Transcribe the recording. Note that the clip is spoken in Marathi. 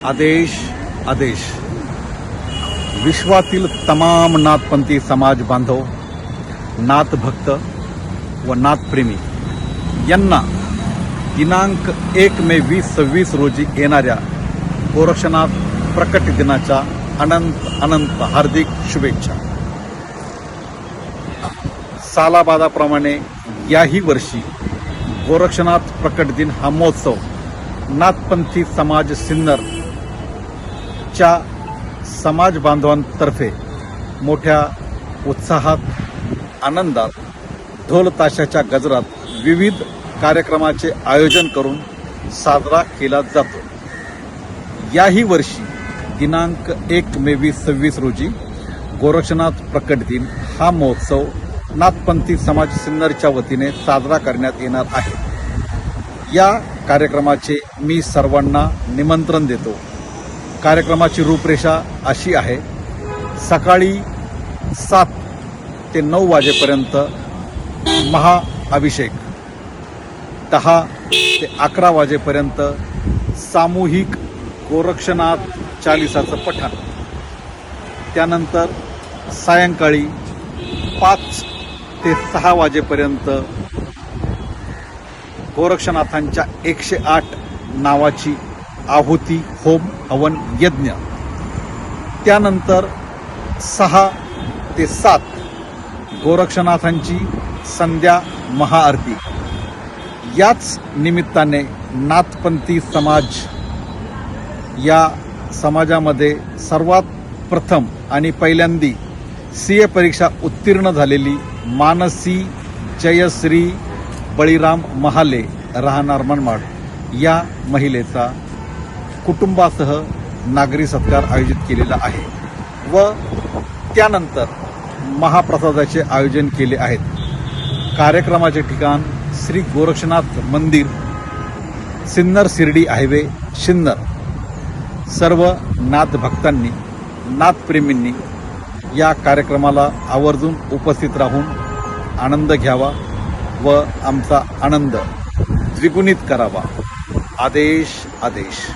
आदेश आदेश विश्वातील तमाम नाथपंथी समाज बांधव, नाथभक्त व नाथप्रेमी यांना दिनांक 1 मे 2026 रोजी येणाऱ्या गोरक्षनाथ प्रकट दिनाच्या अनंत अनंत हार्दिक शुभेच्छा। सालाबादाप्रमाणे याही वर्षी गोरक्षनाथ प्रकट दिन हा महोत्सव नाथपंथी समाज सिन्नर च्या समाज बांधवांतर्फे मोठ्या उत्साहात, आनंदात, ढोल ताशाच्या गजरात विविध कार्यक्रमाचे आयोजन करून साजरा केला जातो। याही वर्षी दिनांक 1 मे 2026 रोजी गोरक्षनाथ प्रकट दिन हा महोत्सव नाथपंथी समाज सिन्नरच्या वतीने साजरा करण्यात येणार आहे। या कार्यक्रमाचे मी सर्वांना निमंत्रण देतो। कार्यक्रमाची रूपरेषा अशी आहे: सकाळी 7 ते 9 वाजेपर्यंत महाअभिषेक, 10 ते 11 वाजेपर्यंत सामूहिक गोरक्षनाथ चालिसाचं पठण, त्यानंतर सायंकाळी 5 ते 6 वाजेपर्यंत गोरक्षनाथांच्या 108 नावाची आहुती, होम, हवन, यज्ञ, त्यानंतर 6 ते 7 गोरक्षनाथांची संध्या महाआरती। याच निमित्ताने नाथपंथी समाज या समाजामध्ये सर्वात प्रथम आणि पहिल्यांदी सीए परीक्षा उत्तीर्ण झालेली मानसी जयश्री बळीराम महाले, राहणार मनमाड, या महिलेचा कुटुंबासह नागरी सत्कार आयोजित केलेला आहे व त्यानंतर महाप्रसादाचे आयोजन केले आहेत। कार्यक्रमाचे ठिकाण श्री गोरक्षनाथ मंदिर, सिन्नर शिर्डी हायवे, सिन्नर। सर्व नाथ भक्तांनी, नाथप्रेमींनी या कार्यक्रमाला आवर्जून उपस्थित राहून आनंद घ्यावा व आमचा आनंद द्विगुणित करावा। आदेश आदेश।